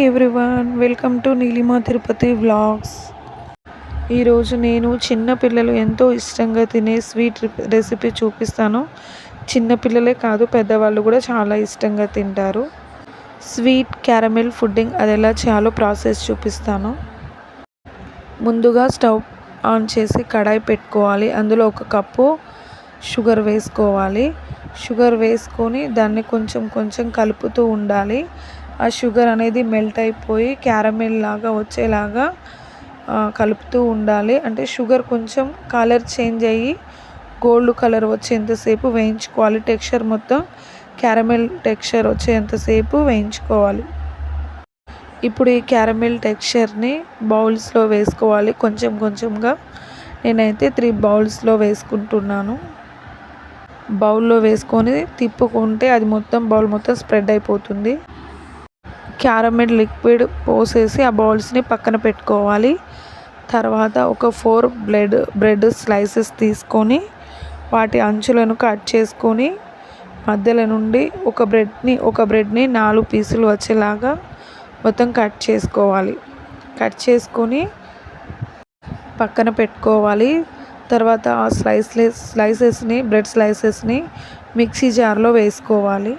Everyone, welcome to Neelima Tirupati vlogs. ఈరోజు నేను చిన్నపిల్లలు ఎంతో ఇష్టంగా తినే స్వీట్ రెసిపీ చూపిస్తాను. చిన్నపిల్లలే కాదు, పెద్దవాళ్ళు కూడా చాలా ఇష్టంగా తింటారు. స్వీట్ క్యారమెల్ పుడ్డింగ్ అది ఎలా చేయాలో ప్రాసెస్ చూపిస్తాను. ముందుగా స్టవ్ ఆన్ చేసి కడాయి పెట్టుకోవాలి. అందులో 1 కప్పు షుగర్ వేసుకోవాలి. షుగర్ వేసుకొని దాన్ని కొంచెం కలుపుతూ ఉండాలి. ఆ షుగర్ అనేది మెల్ట్ అయిపోయి క్యారమెల్ లాగా వచ్చేలాగా కలుపుతూ ఉండాలి. అంటే షుగర్ కొంచెం కలర్ చేంజ్ అయ్యి గోల్డ్ కలర్ వచ్చేంతసేపు వేయించుకోవాలి. టెక్స్చర్ మొత్తం క్యారమెల్ టెక్స్చర్ వచ్చేంతసేపు వేయించుకోవాలి. ఇప్పుడు ఈ క్యారమెల్ టెక్స్చర్ని బౌల్స్లో వేసుకోవాలి. కొంచెంగా నేనైతే 3 బౌల్స్లో వేసుకుంటున్నాను. బౌల్లో వేసుకొని తిప్పుకుంటే అది బౌల్ మొత్తం స్ప్రెడ్ అయిపోతుంది. క్యారమెల్ లిక్విడ్ పోసేసి ఆ బౌల్స్ని పక్కన పెట్టుకోవాలి. తర్వాత ఒక 4 బ్రెడ్ స్లైసెస్ తీసుకొని వాటి అంచులను కట్ చేసుకొని మధ్యలో నుండి ఒక బ్రెడ్ని 4 పీసులు వచ్చేలాగా మొత్తం కట్ చేసుకోవాలి. కట్ చేసుకొని పక్కన పెట్టుకోవాలి. తర్వాత ఆ బ్రెడ్ స్లైసెస్ని మిక్సీ జార్లో వేసుకోవాలి.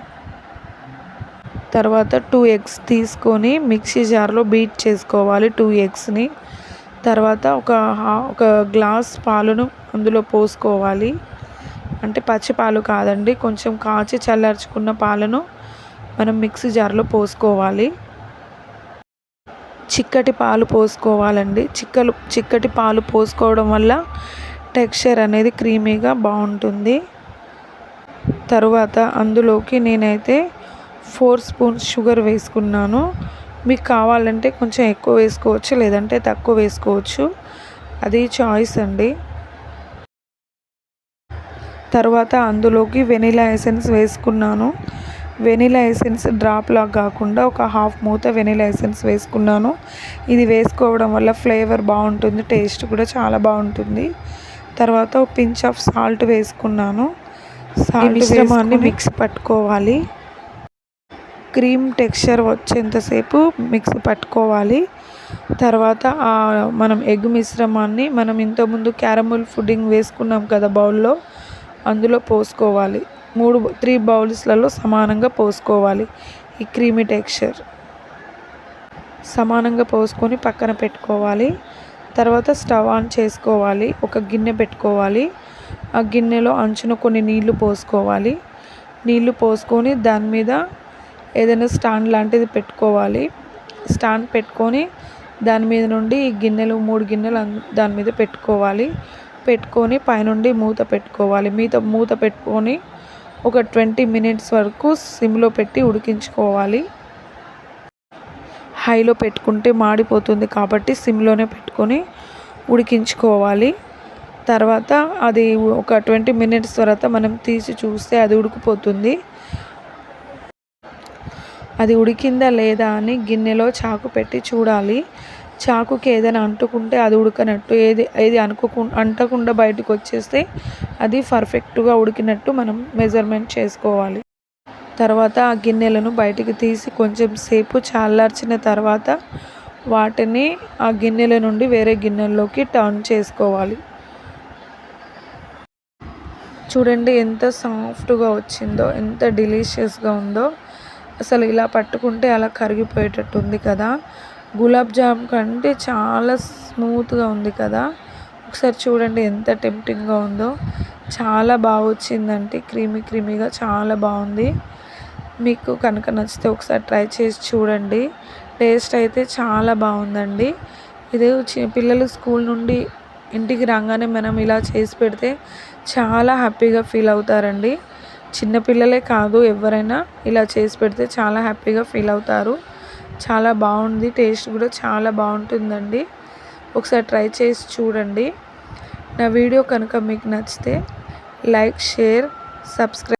తర్వాత 2 ఎగ్స్ తీసుకొని మిక్సీ జార్లో బీట్ చేసుకోవాలి. 2 ఎగ్స్ని తర్వాత ఒక గ్లాస్ పాలను అందులో పోసుకోవాలి. అంటే పచ్చి పాలు కాదండి, కొంచెం కాచి చల్లార్చుకున్న పాలను మనం మిక్సీ జార్లో పోసుకోవాలి. చిక్కటి పాలు పోసుకోవాలండి. చిక్కటి పాలు పోసుకోవడం వల్ల టెక్స్చర్ అనేది క్రీమీగా బాగుంటుంది. తరువాత అందులోకి నేనైతే 4 స్పూన్స్ షుగర్ వేసుకున్నాను. మీకు కావాలంటే కొంచెం ఎక్కువ వేసుకోవచ్చు, లేదంటే తక్కువ వేసుకోవచ్చు, అది చాయిస్ అండి. తర్వాత అందులోకి వెనిలా ఎసెన్స్ వేసుకున్నాను. వెనిలా ఎసెన్స్ డ్రాప్లా కాకుండా ఒక హాఫ్ మూత వెనిలా ఎసెన్స్ వేసుకున్నాను. ఇది వేసుకోవడం వల్ల ఫ్లేవర్ బాగుంటుంది, టేస్ట్ కూడా చాలా బాగుంటుంది. తర్వాత ఒక పించ్ ఆఫ్ సాల్ట్ వేసుకున్నాను. మిశ్రమాన్ని మిక్స్ పట్టుకోవాలి. క్రీమ్ టెక్స్చర్ వచ్చేంతసేపు మిక్సీ పట్టుకోవాలి. తర్వాత మనం ఎగ్ మిశ్రమాన్ని మనం ఇంతకుముందు క్యారమెల్ పుడ్డింగ్ వేసుకున్నాం కదా బౌల్లో, అందులో పోసుకోవాలి. 3 బౌల్స్లలో సమానంగా పోసుకోవాలి. ఈ క్రీమీ టెక్స్చర్ సమానంగా పోసుకొని పక్కన పెట్టుకోవాలి. తర్వాత స్టవ్ ఆన్ చేసుకోవాలి. ఒక గిన్నె పెట్టుకోవాలి. ఆ గిన్నెలో అంచున కొన్ని నీళ్లు పోసుకోవాలి. నీళ్లు పోసుకొని దాని మీద ఏదైనా స్టాండ్ లాంటిది పెట్టుకోవాలి. స్టాండ్ పెట్టుకొని దాని మీద నుండి ఈ గిన్నెలు 3 గిన్నెలు దాని మీద పెట్టుకోవాలి. పెట్టుకొని పైనుండి మూత పెట్టుకోవాలి. మూత పెట్టుకొని ఒక 20 మినిట్స్ వరకు సిమ్లో పెట్టి ఉడికించుకోవాలి. హైలో పెట్టుకుంటే మాడిపోతుంది కాబట్టి సిమ్లోనే పెట్టుకొని ఉడికించుకోవాలి. తర్వాత అది ఒక 20 మినిట్స్ తర్వాత మనం తీసి చూస్తే అది ఉడికిపోతుంది. అది ఉడికిందా లేదా అని గిన్నెలో చాకు పెట్టి చూడాలి. చాకుకి ఏదైనా అంటుకుంటే అది ఉడకనట్టు, ఏది అంటకుండా బయటకు వచ్చేస్తే అది పర్ఫెక్ట్గా ఉడికినట్టు మనం మెజర్మెంట్ చేసుకోవాలి. తర్వాత ఆ గిన్నెలను బయటికి తీసి కొంచెం సేపు చల్లార్చిన తర్వాత వాటిని ఆ గిన్నెల నుండి వేరే గిన్నెల్లోకి టర్న్ చేసుకోవాలి. చూడండి ఎంత సాఫ్ట్గా వచ్చిందో, ఎంత డెలిషియస్గా ఉందో. అసలు ఇలా పట్టుకుంటే అలా కరిగిపోయేటట్టు ఉంది కదా. గులాబ్ జామ్ కంటే చాలా స్మూత్గా ఉంది కదా. ఒకసారి చూడండి ఎంత టెంప్టింగ్గా ఉందో. చాలా బాగా వచ్చిందండి, క్రీమీగా చాలా బాగుంది. మీకు కనుక నచ్చితే ఒకసారి ట్రై చేసి చూడండి. టేస్ట్ అయితే చాలా బాగుందండి. ఇది పిల్లలు స్కూల్ నుండి ఇంటికి రాగానే మనం ఇలా చేసి పెడితే చాలా హ్యాపీగా ఫీల్ అవుతారండి. చిన్నపిల్లలే కాదు, ఎవరైనా ఇలా చేసి పెడితే చాలా హ్యాపీగా ఫీల్ అవుతారు. చాలా బాగుంది, టేస్ట్ కూడా చాలా బాగుంటుందండి. ఒకసారి ట్రై చేసి చూడండి. నా వీడియో కనుక మీకు నచ్చితే లైక్, షేర్, సబ్స్క్రైబ్.